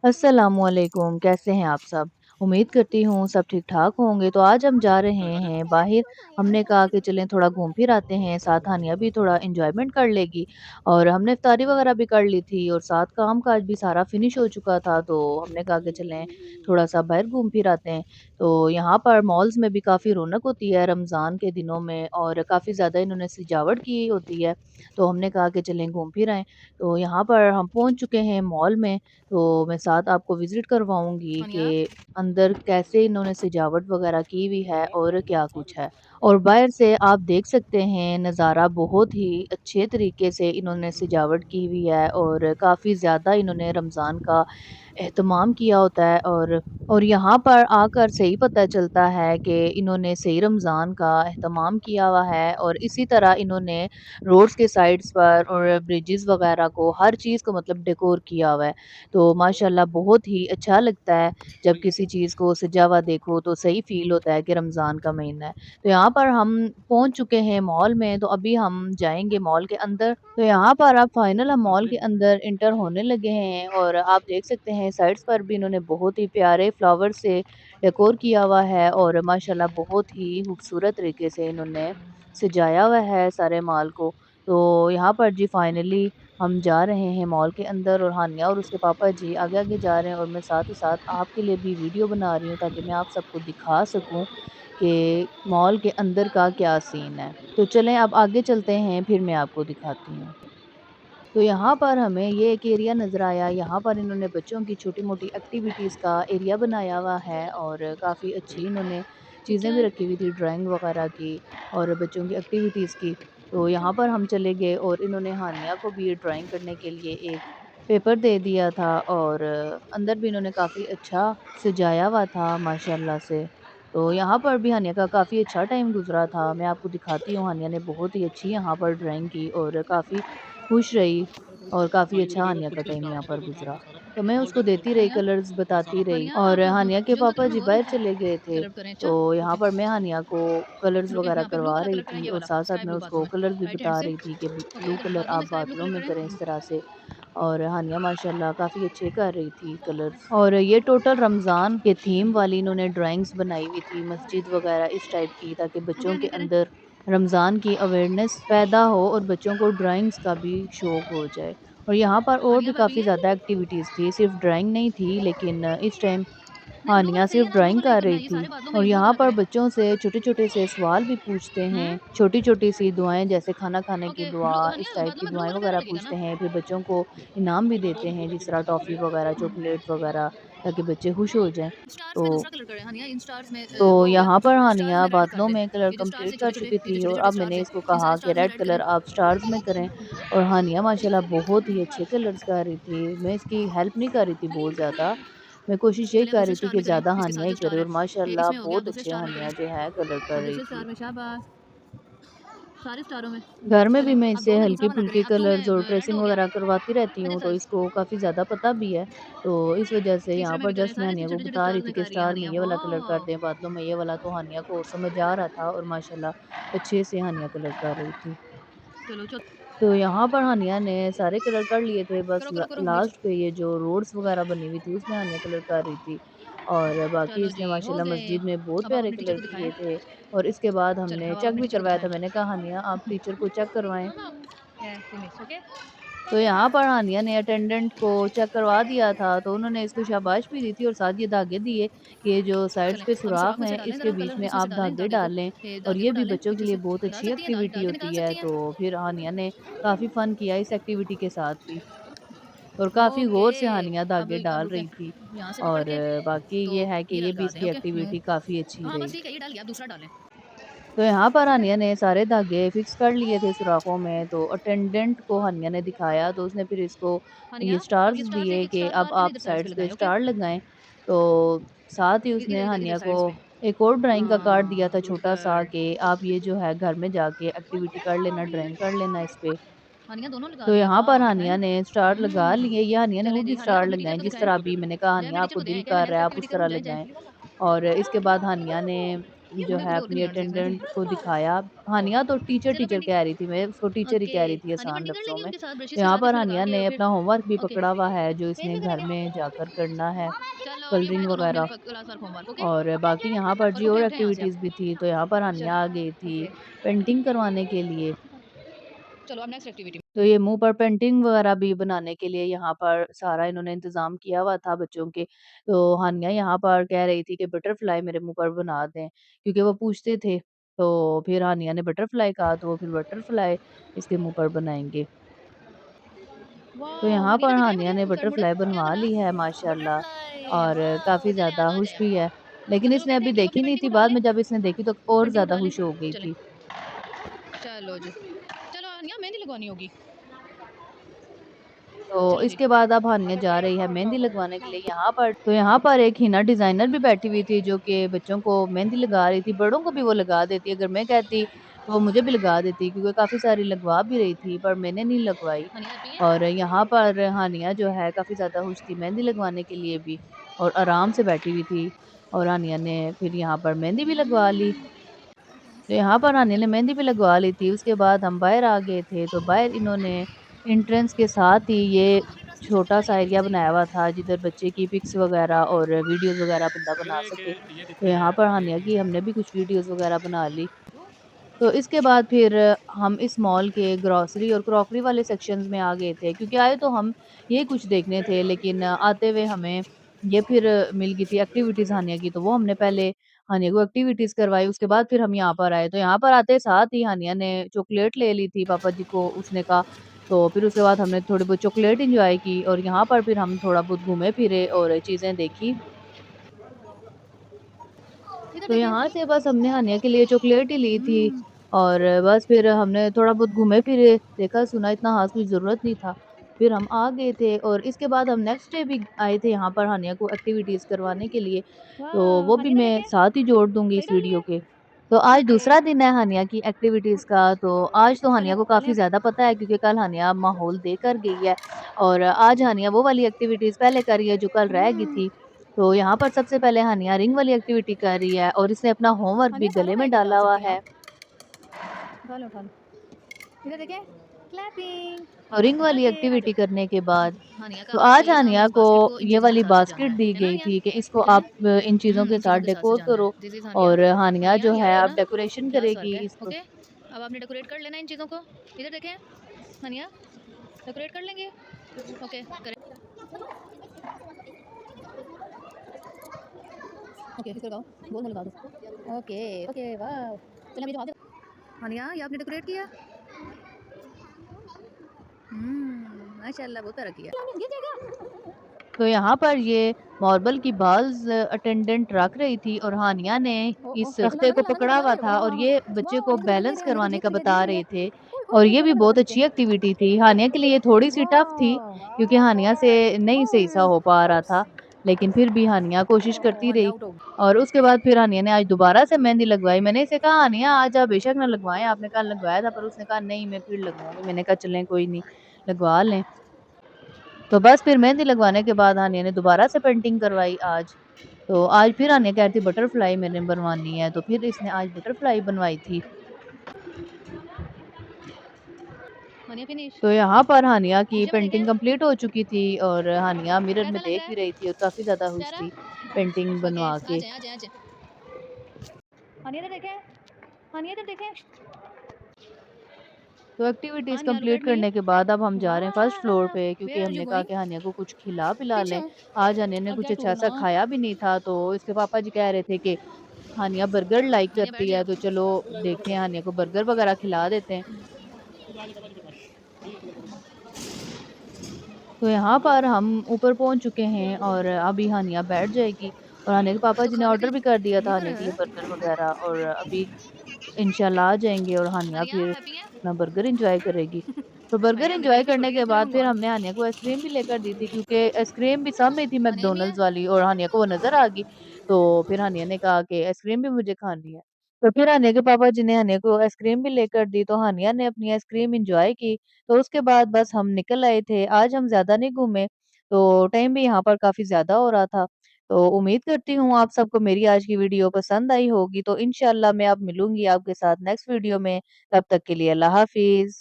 अस्सलामुअलैकुम, कैसे हैं आप सब? उम्मीद करती हूँ सब ठीक-ठाक होंगे। तो आज हम जा रहे हैं बाहिर। हमने कहा कि चलें थोड़ा घूम फिर आते हैं, साथ हानिया भी थोड़ा एन्जॉयमेंट कर लेगी और हमने इफ्तारी वगैरह भी कर ली थी और साथ काम-काज भी सारा फिनिश हो चुका था, तो हमने कहा कि चलें थोड़ा-सा बाहर घूम फिर आते हैं। तो यहाँ पर मॉल्स में भी काफ़ी रौनक होती है रमज़ान के दिनों में और काफ़ी ज़्यादा इन्होंने सजावट की होती है, तो हमने कहा कि चलें घूम फिर आएँ। तो यहाँ पर हम पहुँच चुके हैं मॉल में, तो मैं साथ आपको विज़िट करवाऊँगी तानिया? कि अंदर कैसे इन्होंने सजावट वग़ैरह की हुई है और क्या कुछ है। और बाहर से आप देख सकते हैं नज़ारा बहुत ही अच्छे तरीके से इन्होंने सजावट की हुई है और काफ़ी ज़्यादा इन्होंने रमज़ान का एहतमाम किया होता है और यहाँ पर आकर सही पता चलता है कि इन्होंने सही रमज़ान का एहतमाम किया हुआ है और इसी तरह इन्होंने रोड्स के साइड्स पर और ब्रिजेस वग़ैरह को हर चीज़ को मतलब डेकोर किया हुआ है। तो माशाल्लाह बहुत ही अच्छा लगता है जब किसी चीज़ को सजा हुआ देखो तो सही फ़ील होता है कि रमज़ान का महीना है। तो यहाँ पर हम पहुँच चुके हैं मॉल में, तो अभी हम जाएँगे मॉल के अंदर। तो यहाँ पर अब फाइनल हम मॉल के अंदर एंटर होने लगे हैं और आप देख सकते हैं साइड्स पर भी इन्होंने बहुत ही प्यारे फ्लावर से डेकोर किया हुआ है और माशाल्लाह बहुत ही खूबसूरत तरीके से इन्होंने सजाया हुआ है सारे मॉल को। तो यहाँ पर जी फाइनली हम जा रहे हैं मॉल के अंदर और हान्या और उसके पापा जी आगे-आगे जा रहे हैं और मैं साथ ही साथ आपके लिए भी वीडियो बना रही हूँ ताकि मैं आप सबको दिखा सकूँ कि मॉल के अंदर का क्या सीन है। तो चलें अब आगे चलते हैं, फिर मैं आपको दिखाती हूँ। तो यहाँ पर हमें ये एक एरिया नज़र आया, यहाँ पर इन्होंने बच्चों की छोटी-मोटी एक्टिविटीज़ का एरिया बनाया हुआ है और काफ़ी अच्छी इन्होंने ये चीज़ें क्या भी है? रखी हुई थी ड्राइंग वगैरह की और बच्चों की एक्टिविटीज़ की। तो यहाँ पर हम चले गए और इन्होंने हानिया को भी ड्राइंग करने के लिए एक पेपर दे दिया था और अंदर भी इन्होंने काफ़ी अच्छा सजाया हुआ था माशाल्लाह से। तो यहाँ पर भी हानिया का काफ़ी अच्छा टाइम गुज़रा था। मैं आपको दिखाती हूँ, हानिया ने बहुत ही अच्छी यहाँ पर ड्राइंग की और काफ़ी खुश रही और काफ़ी अच्छा हानिया का टाइम यहाँ पर गुज़रा। तो मैं उसको देती रही, तानिया? कलर्स बताती रही तानिया और आप हानिया के ये वाला पापा कलर जी करवाओगे? बाहर चले गए थे। कलर करें अच्छा? तो यहाँ ओके। पर मैं हानिया को कलर्स रुकिए वग़ैरह यहाँ पे ब्लू करवा वाला रही कलर करें थी ये और वाला, साथ-साथ स्काई मैं ब्लू उसको बाजू में, कलर्स भी राइट हैंड बता से। रही थी कि ओके, ब्लू अगर कलर बादलों में आप स्काई ब्लू बादलों कलर में करें? करें इस तरह से। और हानिया माशाल्लाह काफ़ी अच्छे कर रही थी कलर्स और ये टोटल रमज़ान के थीम वाली इन्होंने ड्राइंग्स बनाई हुई थी, मस्जिद वग़ैरह इस टाइप की, ताकि आगे बच्चों के आगे करें? अंदर रमज़ान की अवेयरनेस पैदा हो और बच्चों को ड्राइंग्स का भी शौक हो जाए। और यहाँ पर और तानिया भी भाभी काफ़ी हैं? ज़्यादा एक्टिविटीज़ थी, सिर्फ़ ड्राइंग नहीं थी लेकिन इस टाइम नहीं ब्लू हानिया वाला चाहिए सिर्फ़ ना, ब्लू ड्राइंग वाला ही कर करना रही है, ये थी सारे बादलों में और ये ब्लू यहाँ वाला पर करें। बच्चों से छोटे-छोटे से सवाल भी पूछते हुँ? हैं, छोटी-छोटी सी दुआएँ जैसे खाना खाने की ओके, दुआ, ब्लू इस हानिया टाइप बादलों की में ब्लू दुआएँ वाला प्यारा वग़ैरह लगेगा ना? पूछते हैं, फिर बच्चों को इनाम भी देते हैं जिस तरह टॉफ़ी वग़ैरह, चॉकलेट वग़ैरह, ताकि बच्चे खुश हो जाएँ। स्टार्स में तो दूसरा कलर करें हानिया, इन स्टार्स में तो वो हो गया, यहाँ पर स्टार्स हानिया में रेड कर बादलों दे। में कलर ये जो स्टार्स कंप्लीट है कर छोटे-छोटे, चुकी ये जो थी और छोटे-छोटे अब मैंने स्टार्स है, इसको इन कहा सारे कि स्टार्स में रेड रेड करें। कलर आप स्टार्स में करें और हानिया माशाल्लाह बहुत ही अच्छे कलर्स कर रही थी। मैं इसकी हेल्प नहीं कर रही थी बहुत ज़्यादा, मैं कोशिश यही चलिए अब कर दूसरे रही थी स्टार कि में करें, ज़्यादा इसके साथ हानिया ही जो करे स्टार है। और ये माशाल्लाह इसमें हो गया, बहुत दूसरे अच्छे स्टार में करें। हानिया जो है कलर कर अब रही दूसरे स्टार थी। में शाबाश, सारे स्टारों में। घर में भी चलो, मैं अब इससे 2 में दूसरा वाला करें, हल्के-फुल्के अब 2 कलर्स और में रेड ट्रेसिंग हो गया। वगैरह करवाती रहती मज़े हूँ, तो सर इसको काफ़ी ज़्यादा पता भी है। तो इस वजह से यहाँ तीसरे में पर भी करें, जस्ट मैं सारे हानिया को छोटे-छोटे बता रही स्टार्स थी में कि कर रही है स्टार में हानिया, ये वाला कलर कर वाह! दें, बादलों में ये वाला, तो हानिया को समझ आ रहा था और माशाल्लाह अच्छे से हानिया कलर कर रही थी। चलो तो यहाँ पर हानिया ने सारे कलर कर लिए थे, बस करो, करो, करो मिर्च। लास्ट पे ये जो रोड्स वगैरह बनी हुई थी उसमें हानिया कलर कर रही थी और बाकी चलो इसने जी, हो माशाल्लाह गए। मस्जिद में बहुत अब आप प्यारे अपने टीचर कलर को दिखाएँ। किए थे और इसके बाद चलें, हमने अब आप चेक अपने भी टीचर को करवाया था। दिखाएँ। मैंने कहा हानिया आप टीचर को चेक करवाएँ। Yes, finish okay. तो यहाँ पर हानिया ने अटेंडेंट को चेक करवा दिया था, तो उन्होंने इसको शाबाश भी दी थी और साथ ये धागे दिए कि ये जो साइड्स चलें, पे अब सुराख सुराख में से हैं, डालें इसके ज़रा बीच कलर में इसमें से आप डालें धागे धागे को, डाल लें और धागे ये को भी डालें, बच्चों के पीछे लिए से बहुत लगा अच्छी सकती हैं, एक्टिविटी धागे होती निकाल है। सकती हैं। तो फिर हानिया ने काफ़ी फ़न किया इस एक्टिविटी के साथ भी और काफ़ी ओके, गौर से हानिया धागे अब डाल रुकें, रही थी यहाँ से पकड़ और के बाकी तो ये है कि ये ये भी लगा दें, इसकी ओके, नो एक्टिविटी काफ़ी अच्छी हाँ, बस रही। ठीक है, ये डाल दिया, अब दूसरा डालें। तो यहाँ पर हानिया ने सारे धागे फिक्स कर लिए थे सुराखों में, तो अटेंडेंट को हानिया ने दिखाया, तो उसने फिर इसको हानिया, ये अब स्टार्स ये स्टार्स दिए एक-एक कि स्टार अब उतार के ना आप इधर साइड्स पे साइड्स पे लगाएँ, ओके? स्टार लगाएँ। तो साथ ही उसने इधर हानिया को साइड्स पे। एक और ड्राइंग का कार्ड दिया हाँ, था गुड छोटा-सा गर्ल। कि आप ये जो है घर में जाके एक्टिविटी कर लेना, ड्राइंग कर लेना इस पे। हानिया दोनों लगा तो दिए, यहाँ पर वाओ! हानिया दिखाएँ? ने स्टार लगा लिए, ये हानिया ने चलें खुद जी, ही हानिया स्टार अपने टीचर लगाए, को जिस दिखाएँ। तरह अभी मैंने कहा मैं हानिया अपने टीचर आपको को दिल दें, क्या मैं कर रहा नेक्स्ट है, आप एक्टिविटी उस करूँ, तरह जाएँ? लगाएँ। और इसके बाद हानिया ने ये जो मुझे है कुछ और की अपनी निगाह से इसमें। अटेंडेंट को दिखाया। हानिया तो टीचर चलो टीचर पेंटिंग कह रही थी, मैं उसको टीचर ही ओके, कह रही थी हाँ, नहीं आसान पेंटिंग कर लफ्ज़ों लेंगे में। उनके साथ तो ब्रशेज़ के यहाँ साथ पर इसमें लगा हानिया के ने और फिर अपना होमवर्क भी ओके, पकड़ा हुआ है जो पेन इसने भी घर करेंगे? में जाकर करना है, चलो ये कलरिंग बनाए दोनों अपने वगैरह। Class work homework okay? और बाकी यहाँ पर और जी उठ और के उठे यहाँ से आप। एक्टिविटीज़ भी थी, तो यहाँ पर चल हानिया आ गई थी ओके, पेंटिंग करवाने के लिए। चलो अब नेक्स्ट एक्टिविटी तो ये मुँह पर पेंटिंग वगैरह भी बनाने के लिए यहाँ पर सारा इन्होंने इंतज़ाम किया हुआ था बच्चों के। तो हानिया यहाँ पर कह रही थी कि बटरफ्लाई मेरे मुँह पर बना दें, क्योंकि वो पूछते थे। तो फिर हानिया ने बटरफ्लाई कहा, तो वो फिर बटरफ्लाई इसके मुँह पर बनाएँगे। तो वाओ! यहाँ हनी पर ने दिखाया हानिया मुझे ने उसका मुड़ बटरफ्लाई क्या बनवा बना? ली है माशाल्लाह, बटरफ्लाई और वाओ! काफ़ी चलें ज़्यादा आ खुश जाएँ भी आप। है। लेकिन चलो इसने अभी पेंटिंग ये देखी वापस नहीं थी, पेंटिंग उठा बाद लें, में जब इसने देखी तो और पेंटिंग ज़्यादा उठा लें, खुश हो गई चलें। थी। चलो जी। चलो अनिया मेहंदी लगवानी होगी। तो चलो जी। इसके बाद अब हानिया जा रही है मेहंदी लगवाने के लिए यहाँ पर। तो यहाँ पर एक हिना डिज़ाइनर भी बैठी हुई थी जो कि बच्चों को मेहंदी लगा रही थी, बड़ों को भी वो लगा देती। अगर मैं कहती तो वो मुझे भी लगा देती, क्योंकि काफ़ी सारी लगवा भी रही थी, पर मैंने नहीं लगवाई। हनी हैप्पी है? और यहाँ पर हानिया जो है काफ़ी ज़्यादा खुश थी मेहंदी लगवाने के लिए भी, और आराम से बैठी हुई थी। और हानिया ने फिर यहाँ पर मेहंदी भी लगवा ली। तो यहाँ पर हानिया ने मेहंदी भी लगवा ली थी। उसके बाद हम बाहर आ गए थे, तो बाहर इन्होंने एंट्रेंस के साथ ही ये छोटा-सा एरिया बनाया हुआ था, जिधर बच्चे की पिक्स वगैरह और वीडियोज़ वगैरह बंदा बना सके। तो यहाँ पर हानिया की हमने भी कुछ वीडियोज़ वगैरह बना ली। तो इसके बाद फिर हम इस मॉल के ग्रोसरी और क्रॉकरी वाले सेक्शंस में आ गए थे, क्योंकि आए तो हम ये कुछ देखने थे, लेकिन आते हुए हमें ये फिर मिल गई थी एक्टिविटीज़ हानिया की, तो वो हमने पहले हानिया को एक्टिविटीज़ करवाई, उसके बाद फिर हम यहाँ पर आए। तो यहाँ पर आते साथ ही हानिया ने चॉकलेट ले ली थी, पापा जी को उसने कहा। तो फिर उसके बाद हमने थोड़ी बहुत चॉकलेट एन्जॉय की, और यहाँ पर फिर हम थोड़ा बहुत घूमे फिरे और चीज़ें देखी। इधर तो देखिए। यहाँ से बस हमने हानिया के लिए चॉकलेट ही ली थी, हुँ। और बस फिर हमने थोड़ा बहुत घूमे-फिरे, देखा-सुना, इतना ख़ास कुछ ज़रूरत नहीं था। फिर हम आ गए थे, और इसके बाद हम नेक्स्ट डे भी आए थे यहाँ पर हानिया को एक्टिविटीज़ करवाने के लिए, तो वाह! वो भी हनी इधर मैं देखिए, साथ ही जोड़ दूँगी इस देखा वीडियो हनी के। तो आज ओके। दूसरा दिन है हानिया की एक्टिविटीज़ का, तो आज तो चलें हानिया को चलें काफ़ी अब। ज़्यादा पता है, क्योंकि कल हानिया माहौल देकर गई है, और आज हानिया वो वाली एक्टिविटीज़ पहले कर रही है जो कल रह गई हुँ। थी। तो यहाँ पर सबसे पहले हानिया रिंग वाली एक्टिविटी कर रही है, और इसने अपना होमवर्क हनी भी उठा लो गले ना में एक उठा डाला हुआ सकती हैं है। आप। उठा लो। इधर देखिए, क्लैपिंग और रिंग वाली ओके आ एक्टिविटी जाओ। करने के बाद हानिया तो का अब आज चाहिए था हमें हानिया इस को बास्केट को इन ये चीज़ों के वाली साथ बास्केट सजाना दी है ना गई हानिया? थी कि इसको ठीक है आप ना? इन चीज़ों के इन साथ चीज़ों के साथ डेकोर सजाना है। करो, दिस इज़ हानिया। और हानिया हानिया जो ये है आपका अब ना डेकोरेशन क्लास वर्क करेगी है, इसको। ओके? अब आपने डेकोरेट कर लेना इन चीज़ों को। इधर देखें, हानिया डेकोरेट कर लेंगे? ओके, करें। ओके, फिर लगाओ, गोल में लगा दो। ओके, ओके, वाव! चलें अभी जमा दे हानिया ये आपने डेकोरेट किया? माशाल्लाह बहुत तरक्की है। गिर जाएगा। तो यहाँ पर ये मार्बल की बॉल्स अटेंडेंट रख रही थी, और हानिया ने ओह! ओह! इस तख्ते चलाना को नहीं आना पकड़ा सिखाना हुआ मेरे को। था, हाँ, और हाँ, हाँ। ये बच्चे वाओ! को हनी तो चल ले बैलेंस रहे हैं, हनी तो करवाने का जीत बता रही रहे है। थे। ओए और होए! ये गिर भी ना बहुत जाता अच्छी नीचे। एक्टिविटी थी। हानिया के लिए थोड़ी सी टफ थी, क्योंकि हानिया से नहीं सही सा हो पा रहा था, लेकिन फिर भी हानिया कोशिश ओह! करती हनी रही। आउट हो गई। और उसके बाद फिर हानिया ने आज दोबारा से मेहंदी लगवाई। मैंने इसे कहा, हानिया आज आप बेशक ना लगवाएं, आपने कल लगवाया था, पर उसने कहा नहीं मैं फिर लगवाऊंगी। मैंने कहा चलें कोई नहीं, लगवा लें। तो बस फिर मेहंदी लगवाने के बाद हानिया ने दोबारा से पेंटिंग करवाई आज। तो आज फिर हानिया कह रही थी बटरफ्लाई मैंने बनवानी है, तो फिर इसने आज बटरफ्लाई बनवाई थी। हानिया फिनिश। तो यहाँ पर हानिया की नीचे में पेंटिंग देखें, कंप्लीट हो चुकी थी, और हानिया मिरर में कैसा लग देख रहा भी है? रही थी, और काफ़ी ज़्यादा खुश प्यारा? थी पेंटिंग ओके, बनवा आ के। जाएँ, आ जाएँ, आ जाएँ। हानिया इधर देखें, हानिया इधर देखें। तो activities Haniya look complete at me. करने के बाद अब हम जा रहे हैं फर्स्ट फ्लोर वाह! पे, क्योंकि वेयर आर यू हमने कहा गोइंग? कि हानिया को कुछ खिला-पिला पीछे लें। हूँ। आज हानिया ने अब कुछ गेट टू अच्छा सा ना। खाया भी नहीं था, तो इसके पापा जी कह रहे थे कि हानिया बर्गर लाइक हानिया बैठ करती जाए है, अब। तो चलो देखते हैं हानिया को बर्गर वगैरह खिला देते हैं। तो यहाँ पर हम ऊपर पहुँच चुके हैं, और अभी हानिया बैठ जाएगी, और हानिया के पापा तो जी ने खा के ऑर्डर भी कर दिया था ये क्या हानिया के लिए है? बर्गर वगैरह, और अभी इंशाल्लाह आ जाएँगे, और हानिया हानिया फिर हैप्पी है? अपना बर्गर एन्जॉय करेगी। तो बर्गर हानिया मिठाई एन्जॉय खुश हो करने रही है, के चलें बाद फिर मंगवा लो। हमने हानिया को आइसक्रीम भी लेकर दी थी, क्योंकि आइसक्रीम भी सामने थी हानिया भी है? मैकडॉनल्ड्स वाली, और हानिया को वो नज़र आ गई। तो फिर हानिया ने कहा कि आइसक्रीम भी मुझे खानी है। तो फिर हानिया के पापा जी ने हानिया को आइसक्रीम भी लेकर दी, तो हानिया ने अपनी आइसक्रीम एन्जॉय की। तो उसके बाद बस हम निकल आए थे। आज हम ज़्यादा नहीं घूमे, तो टाइम भी यहाँ पर काफ़ी ज़्यादा हो रहा था। तो उम्मीद करती हूँ आप सबको मेरी आज की वीडियो पसंद आई होगी। तो इंशाल्लाह मैं अब मिलूँगी आपके साथ नेक्स्ट वीडियो में। तब तक के लिए अल्लाह हाफ़िज़।